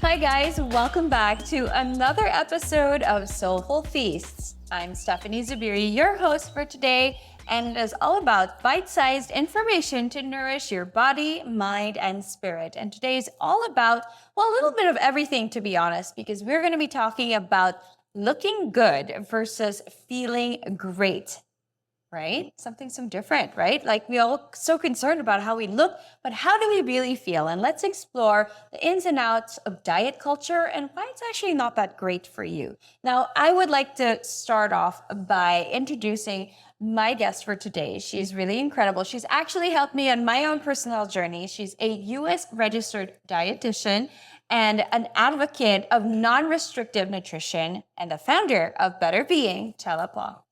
Hi guys, welcome back to another episode of Soulful Feasts. I'm Stephanie Zubiri, your host for today, and it is all about bite-sized information to nourish your body, mind, and spirit. And today is all about, well, a little bit of everything, to be honest, because we're going to be talking about looking good versus feeling great. Right? Something so different, right? Like we all so concerned about how we look, but how do we really feel? And let's explore the ins and outs of diet culture and why it's actually not that great for you. Now, I would like to start off by introducing my guest for today. She's really incredible. She's actually helped me on my own personal journey. She's a US registered dietitian and an advocate of non-restrictive nutrition and the founder of Better Being, Chella Po.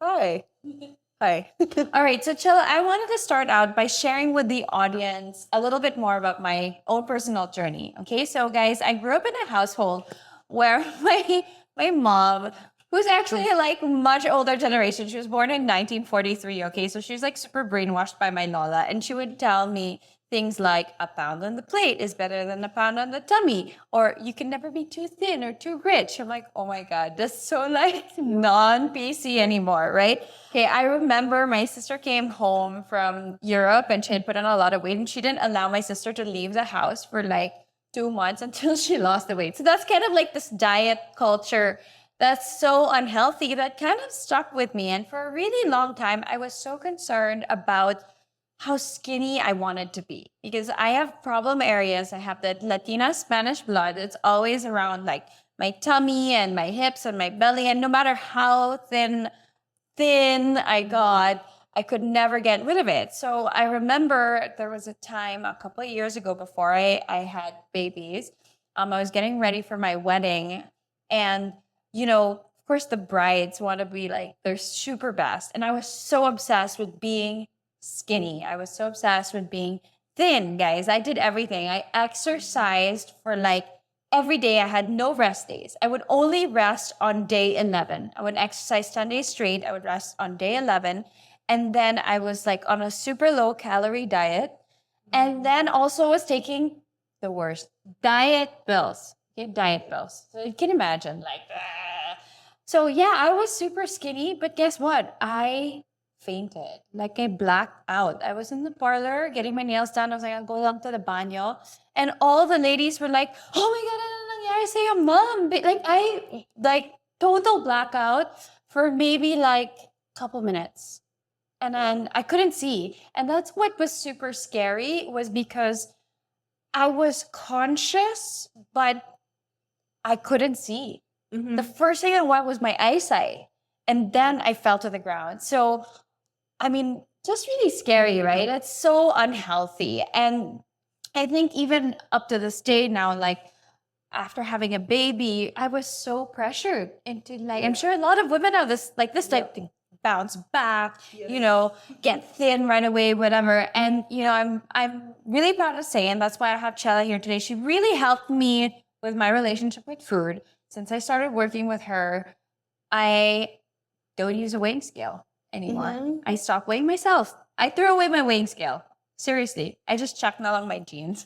Hi. Hi. All right, so Chella, I wanted to start out by sharing with the audience a little bit more about my own personal journey. Okay, so guys, I grew up in a household where my mom, who's actually like much older generation, she was born in 1943. Okay, so she was like super brainwashed by my Lola, and she would tell me things like a pound on the plate is better than a pound on the tummy, or you can never be too thin or too rich. I'm like, oh my God, that's so like non-PC anymore, right? Okay, I remember my sister came home from Europe and she had put on a lot of weight, and she didn't allow my sister to leave the house for like 2 months until she lost the weight. So that's kind of like this diet culture that's so unhealthy that kind of stuck with me. And for a really long time, I was so concerned about how skinny I wanted to be because I have problem areas. I have that Latina Spanish blood. It's always around like my tummy and my hips and my belly. And no matter how thin I got, I could never get rid of it. So I remember there was a time a couple of years ago before I had babies. I was getting ready for my wedding, and of course the brides want to be like their super best. And I was so obsessed with being skinny. I was so obsessed with being thin, guys. I did everything. I exercised for like every day. I had no rest days. I would only rest on day 11. I would exercise 10 days straight. I would rest on day 11. And then I was like on a super low calorie diet. And then also was taking the worst diet pills. Okay, diet pills. So you can imagine like, So yeah, I was super skinny, but guess what? I fainted. Like I blacked out. I was in the parlor getting my nails done. I was like, I'll go lang to the banyo. And all the ladies were like, oh my God, ano nangyari sa'yo, mom? Like I total blackout for maybe like a couple minutes. And then I couldn't see. And that's what was super scary, was because I was conscious, but I couldn't see. Mm-hmm. The first thing I went was my eyesight. And then I fell to the ground. So I mean, just really scary, right? It's so unhealthy. And I think even up to this day now, like after having a baby, I was so pressured into like, I'm sure a lot of women have this type thing, bounce back, get thin right away, whatever. And, I'm really proud to say, and that's why I have Chella here today. She really helped me with my relationship with food. Since I started working with her, I don't use a weighing scale anymore. Mm-hmm. I stopped weighing myself. I threw away my weighing scale. Seriously. I just checked along my jeans.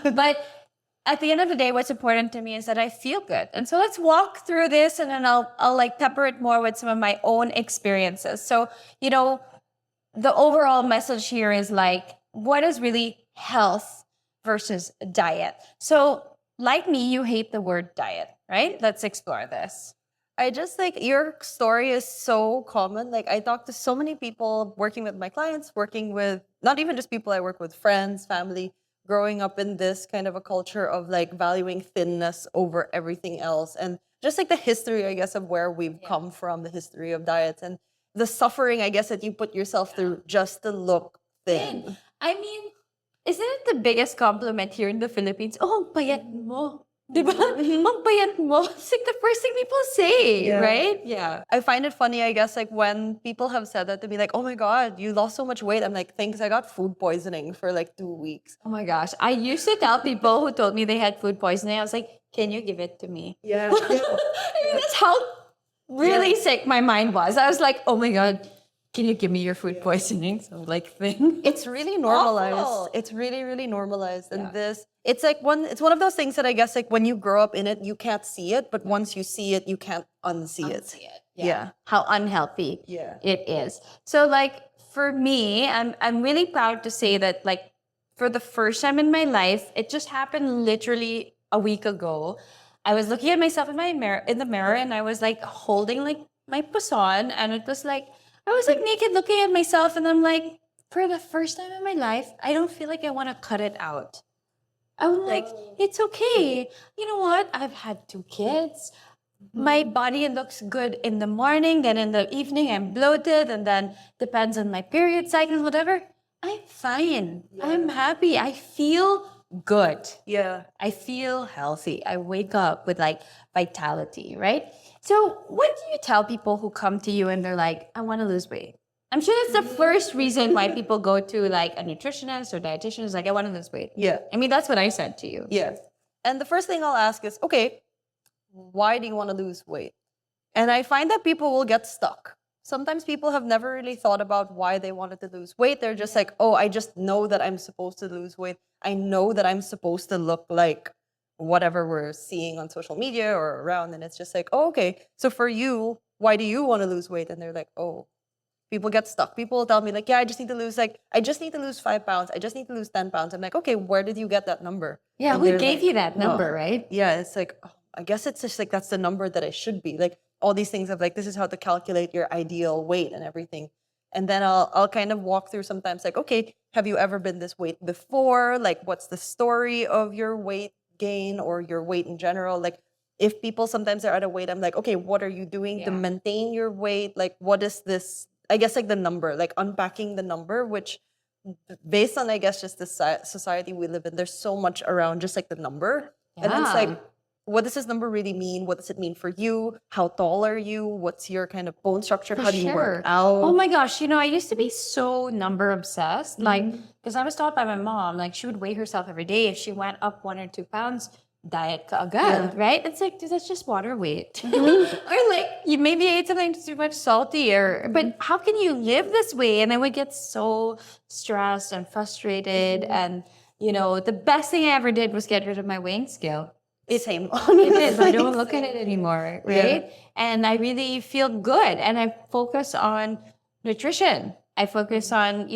But at the end of the day, what's important to me is that I feel good. And so let's walk through this, and then I'll like pepper it more with some of my own experiences. So, the overall message here is like, what is really health versus diet? So like me, you hate the word diet, right? Let's explore this. I just like your story is so common. Like I talk to so many people working with my clients, working with not even just people I work with, friends, family, growing up in this kind of a culture of like valuing thinness over everything else. And just like the history, I guess, of where we've come from, the history of diets and the suffering, I guess, that you put yourself through just to look thin. I mean, isn't it the biggest compliment here in the Philippines? Oh, payat mo. Diba? Ang payat mo. It's like the first thing people say, right? Yeah. I find it funny, I guess, like when people have said that to me, like, oh my God, you lost so much weight. I'm like, thanks, I got food poisoning for like 2 weeks. Oh my gosh. I used to tell people who told me they had food poisoning, I was like, can you give it to me? Yeah. I mean, that's how really sick my mind was. I was like, oh my God, can you give me your food poisoning? So like thing. It's really normalized. Awful. It's really, really normalized. And Yeah. it's like it's one of those things that I guess like when you grow up in it, you can't see it, but once you see it, you can't unsee it. See it. Yeah. How unhealthy Yeah. it is. So like for me, I'm really proud to say that like for the first time in my life, it just happened literally a week ago. I was looking at myself in the mirror and I was like holding like my puson and it was like I was like naked looking at myself and I'm like, for the first time in my life, I don't feel like I want to cut it out. I'm like, it's okay. You know what? I've had 2 kids. My body looks good in the morning, then in the evening I'm bloated, and then depends on my period cycle, whatever. I'm fine. I'm happy. I feel good. Yeah. I feel healthy. I wake up with like vitality, right? So, what do you tell people who come to you and they're like, I want to lose weight? I'm sure that's the first reason why people go to like a nutritionist or dietitian is like, I want to lose weight. Yeah. I mean, that's what I said to you. Yeah. And the first thing I'll ask is, okay, why do you want to lose weight? And I find that people will get stuck. Sometimes people have never really thought about why they wanted to lose weight. They're just like, oh, I just know that I'm supposed to lose weight. I know that I'm supposed to look like whatever we're seeing on social media or around. And it's just like, oh, okay. So for you, why do you want to lose weight? And they're like, oh, people get stuck. People will tell me like, yeah, I just need to lose 5 pounds. I just need to lose 10 pounds. I'm like, okay, where did you get that number? Yeah, And who they're gave like, you that "No." number, right? Yeah, it's like, oh, I guess it's just like, that's the number that I should be. Like all these things of like, this is how to calculate your ideal weight and everything. And then I'll kind of walk through sometimes like, okay, have you ever been this weight before? Like, what's the story of your weight gain or your weight in general? Like, if people sometimes are at a weight, I'm like, okay, what are you doing to Yeah. maintain your weight? Like, what is this? I guess like the number, like unpacking the number, which based on, I guess, just the society we live in, there's so much around just like the number. And then it's Yeah. like, what does this number really mean? What does it mean for you? How tall are you? What's your kind of bone structure? How do you work out? Oh my gosh, I used to be so number obsessed. Like, because I was taught by my mom, like, she would weigh herself every day. If she went up 1 or 2 pounds, diet agad, right? It's like, dude, that's just water weight. Or like, you maybe ate something too much salty, but how can you live this way? And I would get so stressed and frustrated. And, the best thing I ever did was get rid of my weighing scale. Same. It is. I don't look at it anymore, right? And I really feel good. And I focus on nutrition. I focus on,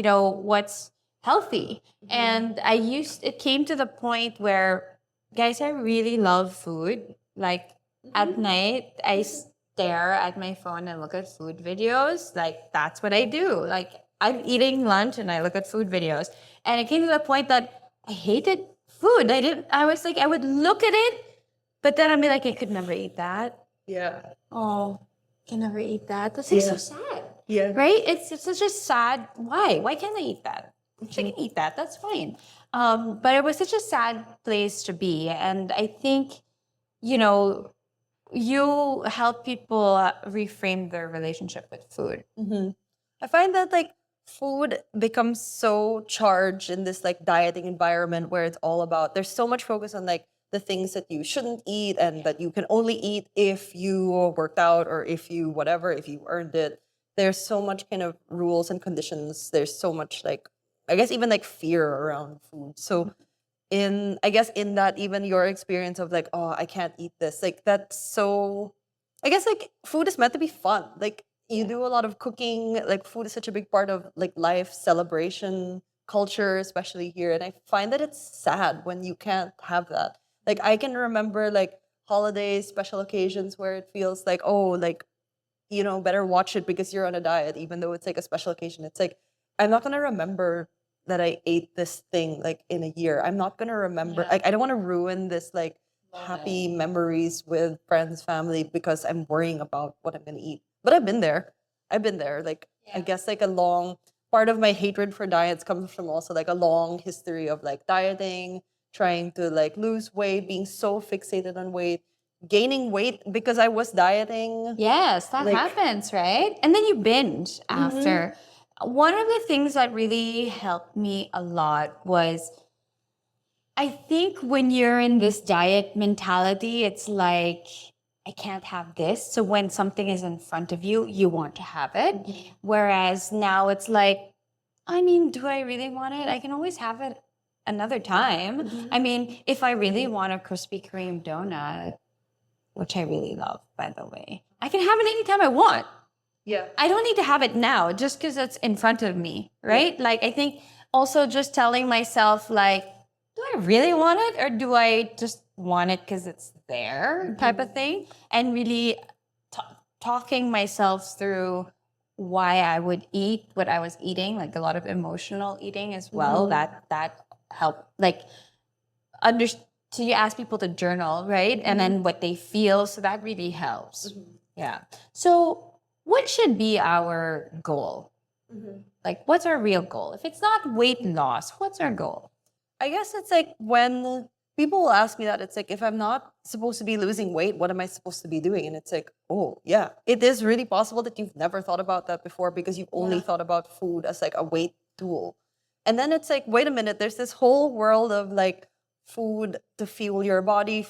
what's healthy. And it came to the point where, guys, I really love food. Like at night, I stare at my phone and look at food videos. Like that's what I do. Like I'm eating lunch and I look at food videos. And it came to the point that I hated food. I was like, I would look at it, but then I'd be like, I could never eat that. Yeah. Oh, can never eat that. That's like so sad. Yeah. Right? It's such a sad, why? Why can't I eat that? She can eat that. That's fine. But it was such a sad place to be. And I think, you help people reframe their relationship with food. I find that like food becomes so charged in this like dieting environment where it's all about, there's so much focus on like the things that you shouldn't eat and that you can only eat if you worked out or if you whatever, if you earned it. There's so much kind of rules and conditions. There's so much like, I guess even like fear around food. So I guess in that, even your experience of like, oh, I can't eat this, like that's so, I guess like food is meant to be fun. Like you do a lot of cooking, like food is such a big part of like life celebration culture, especially here. And I find that it's sad when you can't have that. Like I can remember like holidays, special occasions where it feels like, oh, like, better watch it because you're on a diet, even though it's like a special occasion. It's like, I'm not going to remember that I ate this thing like in a year. I'm not going to remember. Like, I don't want to ruin this like happy memories with friends, family, because I'm worrying about what I'm going to eat. But I've been there. Like, I guess like a long part of my hatred for diets comes from also like a long history of like dieting, trying to like lose weight, being so fixated on weight, gaining weight because I was dieting. Yes, that happens, right? And then you binge after. One of the things that really helped me a lot was, I think when you're in this diet mentality, it's like I can't have this. So when something is in front of you, you want to have it. Whereas now it's like, I mean, do I really want it? I can always have it another time. I mean, if I really want a Krispy Kreme donut, which I really love, by the way, I can have it anytime I want. Yeah. I don't need to have it now just because it's in front of me, right? Like, I think also just telling myself, like, do I really want it or do I just want it because it's there type of thing? And really talking myself through why I would eat what I was eating, like a lot of emotional eating as well. That helped, like, under. So you ask people to journal, right? And then what they feel. So that really helps. Yeah. So what should be our goal? Like, what's our real goal? If it's not weight loss, what's our goal? I guess it's like when people will ask me that, it's like, if I'm not supposed to be losing weight, what am I supposed to be doing? And it's like, oh, yeah, it is really possible that you've never thought about that before because you've only thought about food as like a weight tool. And then it's like, wait a minute, there's this whole world of like food to fuel your body,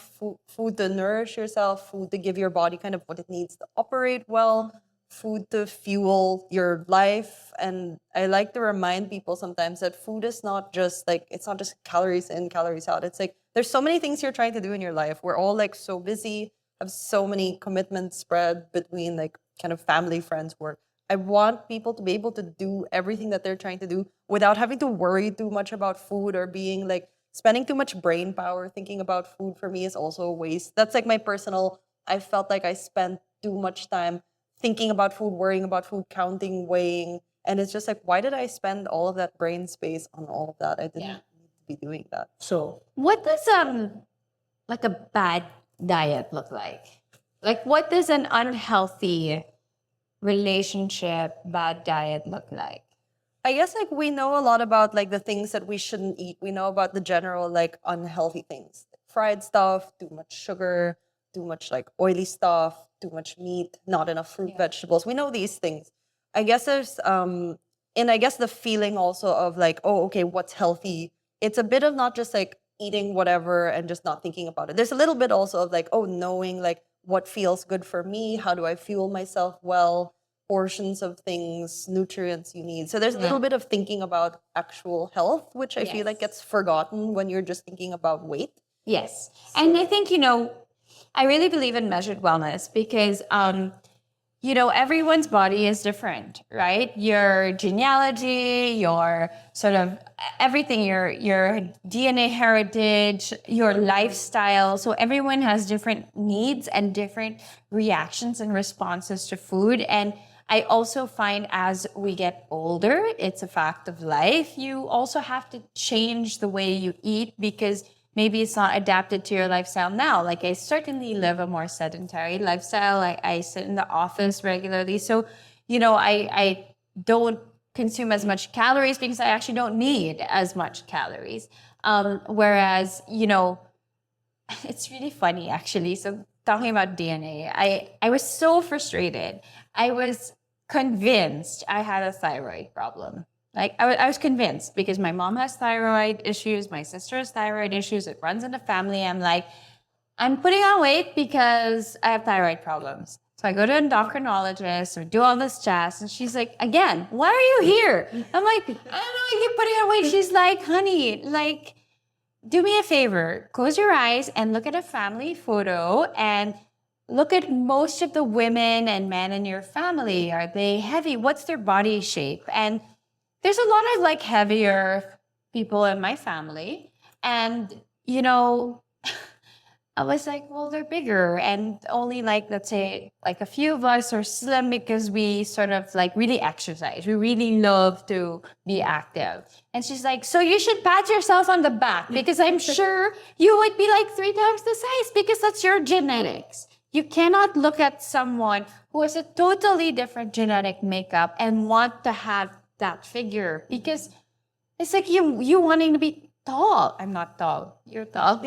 food to nourish yourself, food to give your body kind of what it needs to operate well, food to fuel your life. And I like to remind people sometimes that food is not just like, it's not just calories in, calories out. It's like, there's so many things you're trying to do in your life. We're all like so busy, have so many commitments spread between like kind of family, friends, work. I want people to be able to do everything that they're trying to do without having to worry too much about food or being like, spending too much brain power thinking about food for me is also a waste. That's like my personal, I felt like I spent too much time thinking about food, worrying about food, counting, weighing. And it's just like, why did I spend all of that brain space on all of that? I didn't need to be doing that. So what does like a bad diet look like? Like, what does an unhealthy relationship bad diet look like? I guess like we know a lot about like the things that we shouldn't eat. We know about the general like unhealthy things. Fried stuff, too much sugar, too much like oily stuff, too much meat, not enough fruit, vegetables. We know these things. I guess there's and I guess the feeling also of like, oh, okay, what's healthy? It's a bit of not just like eating whatever and just not thinking about it. There's a little bit also of like, oh, knowing like what feels good for me, how do I fuel myself well, portions of things, nutrients you need. So there's a little bit of thinking about actual health, which I feel like gets forgotten when you're just thinking about weight. Yes. And I think, I really believe in measured wellness because, everyone's body is different, right? Your genealogy, your sort of everything, your DNA heritage, your lifestyle. So everyone has different needs and different reactions and responses to food. And I also find as we get older, it's a fact of life. You also have to change the way you eat because maybe it's not adapted to your lifestyle now. Like I certainly live a more sedentary lifestyle. I sit in the office regularly. So, I don't consume as much calories because I actually don't need as much calories. Whereas, it's really funny actually. So talking about DNA, I was so frustrated. I was convinced I had a thyroid problem. Like I was convinced because my mom has thyroid issues, my sister has thyroid issues, it runs in the family. I'm like, I'm putting on weight because I have thyroid problems. So I go to an endocrinologist or do all this jazz, and she's like, again, why are you here? I'm like, I don't know, I keep putting on weight. She's like, honey, like, do me a favor, close your eyes and look at a family photo and look at most of the women and men in your family. Are they heavy? What's their body shape? And there's a lot of like heavier people in my family. And, I was like, well, they're bigger. And only like, let's say, like a few of us are slim because we sort of like really exercise. We really love to be active. And she's like, so you should pat yourself on the back because I'm sure you would be like 3 times the size because that's your genetics. You cannot look at someone who has a totally different genetic makeup and want to have that figure because it's like you wanting to be tall. I'm not tall. You're tall.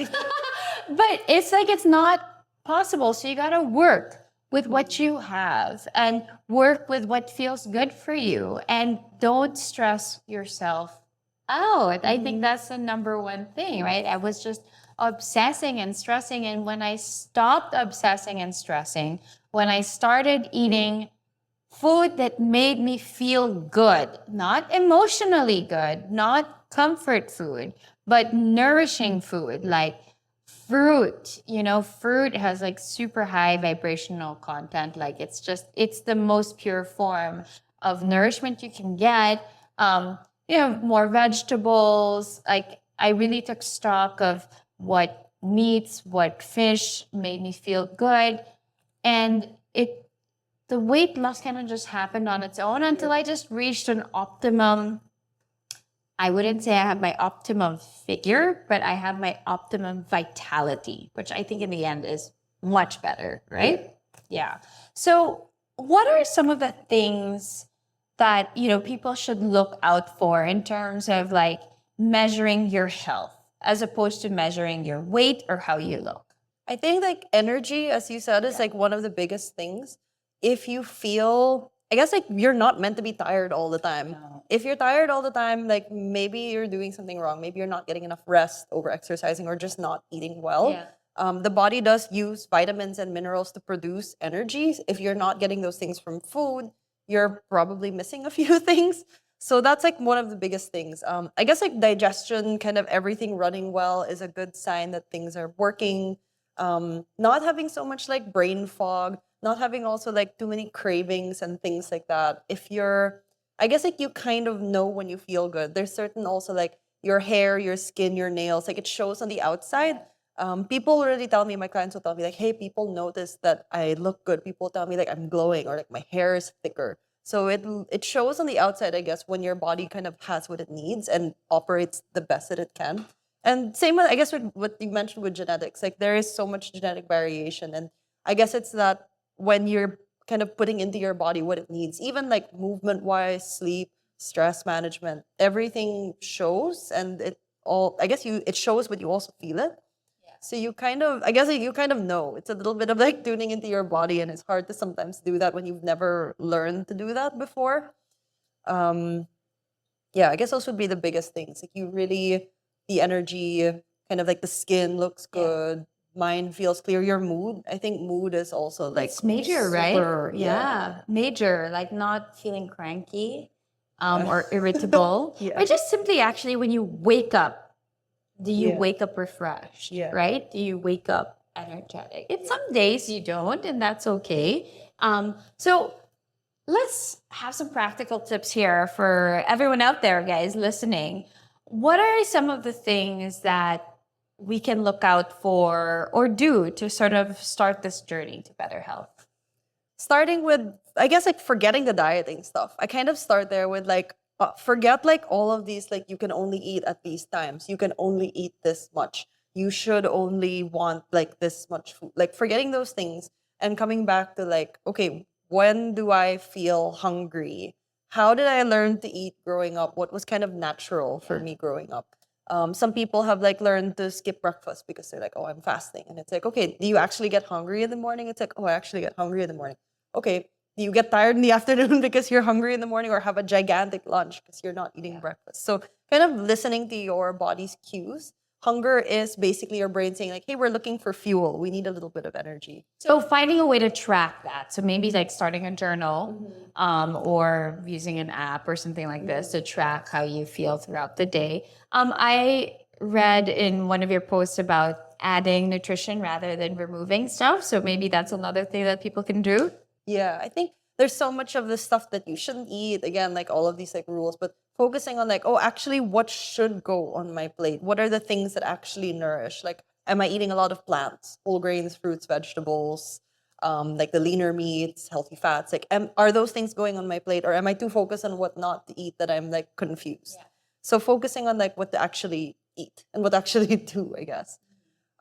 But it's like it's not possible. So you got to work with what you have and work with what feels good for you and don't stress yourself out. I think that's the number one thing, right? I was just obsessing and stressing. And when I stopped obsessing and stressing, when I started eating food that made me feel good, not emotionally good, not comfort food, but nourishing food like fruit. Fruit has like super high vibrational content. Like it's the most pure form of nourishment you can get. More vegetables. Like I really took stock of what meats, what fish made me feel good. And the weight loss kind of just happened on its own until I just reached an optimum. I wouldn't say I have my optimum figure, but I have my optimum vitality, which I think in the end is much better, right? Yeah. So, what are some of the things that, people should look out for in terms of like measuring your health as opposed to measuring your weight or how you look? I think like energy, as you said, is like one of the biggest things. If you feel, I guess like you're not meant to be tired all the time. No. If you're tired all the time, like maybe you're doing something wrong. Maybe you're not getting enough rest over exercising or just not eating well. Yeah. The body does use vitamins and minerals to produce energy. If you're not getting those things from food, you're probably missing a few things. So that's like one of the biggest things. I guess like digestion, kind of everything running well is a good sign that things are working. Not having so much like brain fog, not having also like too many cravings and things like that. If you're, I guess like you kind of know when you feel good. There's certain also like your hair, your skin, your nails, like it shows on the outside. People already tell me, my clients will tell me like, hey, people notice that I look good. People tell me like I'm glowing or like my hair is thicker. So it shows on the outside, I guess, when your body kind of has what it needs and operates the best that it can. And same with, I guess, with what you mentioned with genetics. Like there is so much genetic variation, and I guess it's that when you're kind of putting into your body what it needs, even like movement wise, sleep, stress management, everything shows, and it all. I guess it shows, but you also feel it. So you kind of, I guess like, you kind of know. It's a little bit of like tuning into your body, and it's hard to sometimes do that when you've never learned to do that before. Um, yeah, I guess those would be the biggest things. Like you really, the energy, kind of like the skin looks good, mind feels clear. Your mood, I think mood is also like It's major, super, right? Yeah, major. Like not feeling cranky, or irritable. Yeah. Or just simply actually when you wake up, do you Yeah. wake up refreshed? Yeah. Right? Do you wake up energetic? And some days you don't, and that's okay. So let's have some practical tips here for everyone out there, guys, listening. What are some of the things that we can look out for or do to sort of start this journey to better health? Starting with, I guess, like forgetting the dieting stuff. I kind of start there with like, forget like all of these, like you can only eat at these times. You can only eat this much. You should only want like this much food. Like forgetting those things and coming back to like, okay, when do I feel hungry? How did I learn to eat growing up? What was kind of natural for me growing up? Some people have like learned to skip breakfast because they're like, oh, I'm fasting. And it's like, okay, do you actually get hungry in the morning? It's like, oh, I actually get hungry in the morning. Okay, do you get tired in the afternoon because you're hungry in the morning or have a gigantic lunch because you're not eating breakfast? So kind of listening to your body's cues. Hunger is basically your brain saying like, hey, we're looking for fuel. We need a little bit of energy. So finding a way to track that. So maybe like starting a journal, or using an app or something like this to track how you feel throughout the day. I read in one of your posts about adding nutrition rather than removing stuff. So maybe that's another thing that people can do. Yeah, I think there's so much of the stuff that you shouldn't eat. Again, like all of these like rules, but focusing on like, oh, actually, what should go on my plate? What are the things that actually nourish? Like, am I eating a lot of plants, whole grains, fruits, vegetables, like the leaner meats, healthy fats? Like, are those things going on my plate, or am I too focused on what not to eat that I'm like confused? Yeah. So focusing on like what to actually eat and what to actually do, I guess.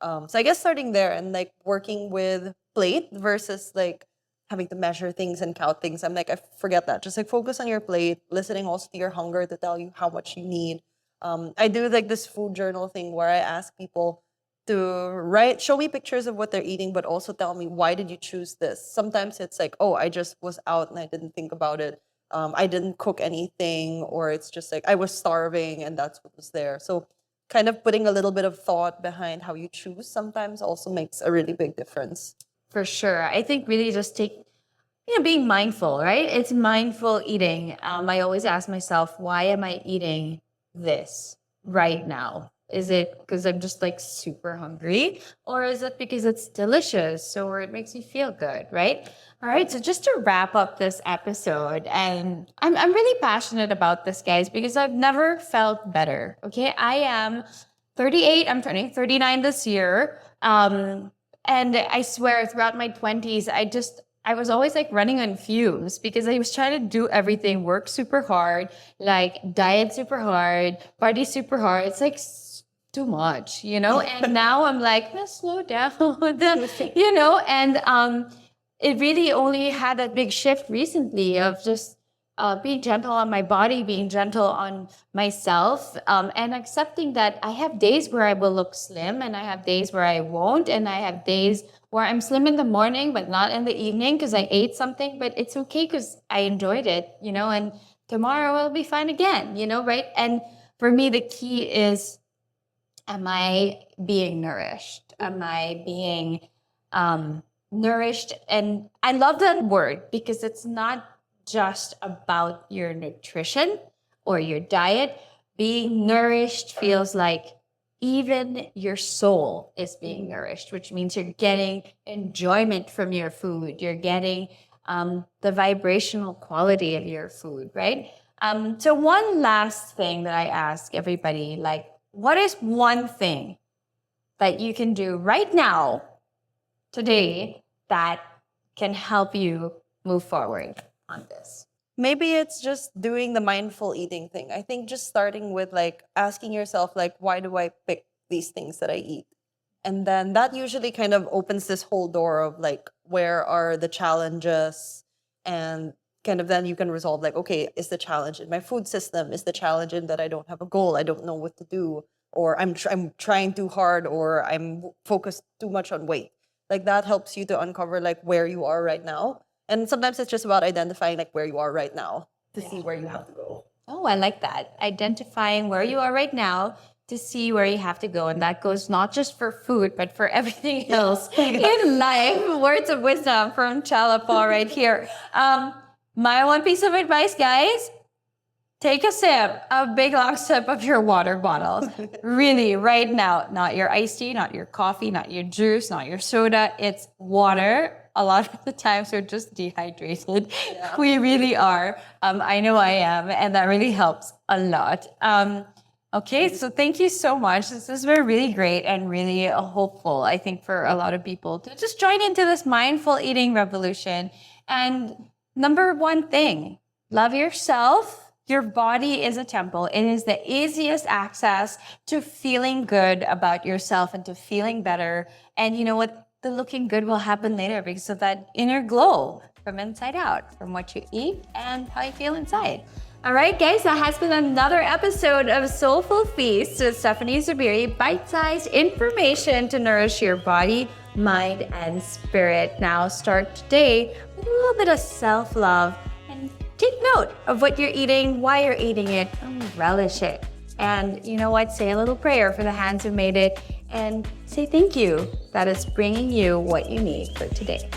So I guess starting there and like working with plate versus like having to measure things and count things. I'm like, I forget that. Just like focus on your plate, listening also to your hunger to tell you how much you need. I do like this food journal thing where I ask people to show me pictures of what they're eating, but also tell me, why did you choose this? Sometimes it's like, oh, I just was out and I didn't think about it. I didn't cook anything, or it's just like I was starving and that's what was there. So kind of putting a little bit of thought behind how you choose sometimes also makes a really big difference. For sure. I think really just being mindful, right? It's mindful eating. I always ask myself, why am I eating this right now? Is it because I'm just like super hungry, or is it because it's delicious or it makes me feel good, right? All right. So just to wrap up this episode, and I'm really passionate about this, guys, because I've never felt better. Okay, I am 38. I'm turning 39 this year. And I swear, throughout my 20s, I was always like running on fumes because I was trying to do everything, work super hard, like diet super hard, party super hard. It's like too much, And now I'm like, let's slow down, And it really only had a big shift recently of just being gentle on my body, being gentle on myself, and accepting that I have days where I will look slim and I have days where I won't. And I have days where I'm slim in the morning, but not in the evening because I ate something, but it's okay because I enjoyed it, and tomorrow I'll be fine again, right? And for me, the key is, am I being nourished? Am I being nourished? And I love that word because it's not just about your nutrition or your diet. Being nourished feels like even your soul is being nourished, which means you're getting enjoyment from your food. You're getting the vibrational quality of your food, right? So one last thing that I ask everybody, like, what is one thing that you can do right now, today, that can help you move forward on this? Maybe it's just doing the mindful eating thing. I think just starting with like asking yourself, like, why do I pick these things that I eat? And then that usually kind of opens this whole door of like, where are the challenges? And kind of then you can resolve like, okay, is the challenge in my food system? Is the challenge in that I don't have a goal? I don't know what to do? Or I'm trying too hard, or I'm focused too much on weight. Like that helps you to uncover like where you are right now. And sometimes it's just about identifying like where you are right now to see where you have to go. Oh, I like that. Identifying where you are right now to see where you have to go. And that goes not just for food, but for everything else in life. Words of wisdom from Chella Po right here. My one piece of advice, guys, take a big long sip of your water bottle. Really, right now. Not your iced tea, not your coffee, not your juice, not your soda. It's water. A lot of the times we're just dehydrated. Yeah. We really are. I know I am, and that really helps a lot. Okay, so thank you so much. This has been really great and really hopeful, I think, for a lot of people to just join into this mindful eating revolution. And number one thing, love yourself. Your body is a temple. It is the easiest access to feeling good about yourself and to feeling better. And you know what? The looking good will happen later because of that inner glow from inside out, from what you eat and how you feel inside. All right, guys, that has been another episode of Soulful Feast with Stephanie Zubiri, bite-sized information to nourish your body, mind, and spirit. Now start today with a little bit of self-love and take note of what you're eating, why you're eating it, and relish it. And you know what? Say a little prayer for the hands who made it and say thank you. That is bringing you what you need for today.